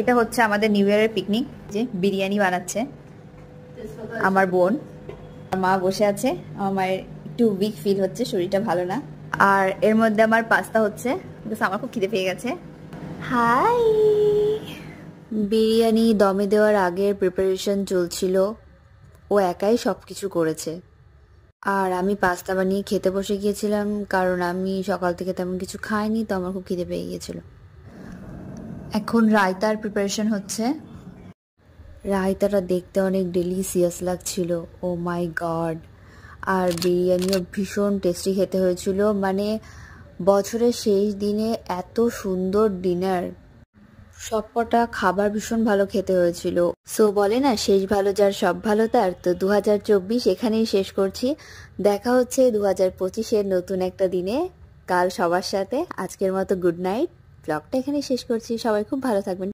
এটা হচ্ছে আমাদের নিউ ইয়ারের পিকনিক, যে বিরিয়ানি বানাচ্ছে আমার বোন। মা বসে আছে, আমার মায়ের একটু উইক ফিল হচ্ছে, শরীরটা ভালো না। আর এর মধ্যে আমার পাস্তা হচ্ছে, আমার খুব খিদে পেয়ে গেছে। হাই, বিরিয়ানি দমে দেওয়ার আগের প্রিপারেশন চলছিল, ও একাই সব কিছু করেছে। আর আমি পাস্তা বানিয়ে খেতে বসে গিয়েছিলাম, কারণ আমি সকাল থেকে তেমন কিছু খাইনি, তো আমার খুব খিদে পেয়ে গিয়েছিল। এখন রায়তার প্রিপারেশন হচ্ছে। রায়তাটা দেখতে অনেক ডেলিসিয়াস লাগছিল, ও মাই গড। আর বিরিয়ানিও ভীষণ টেস্টি খেতে হয়েছিল, মানে বছরের শেষ দিনে এত সুন্দর ডিনার, সবকটা খাবার ভীষণ ভালো খেতে হয়েছিল। সো বলে না, শেষ ভালো যার সব ভালো তার। তো 2024 এখানেই শেষ করছি, দেখা হচ্ছে 2025-এর নতুন একটা দিনে, কাল সবার সাথে। আজকের মতো গুড নাইট, ব্লগটা এখানেই শেষ করছি। সবাই খুব ভালো থাকবেন।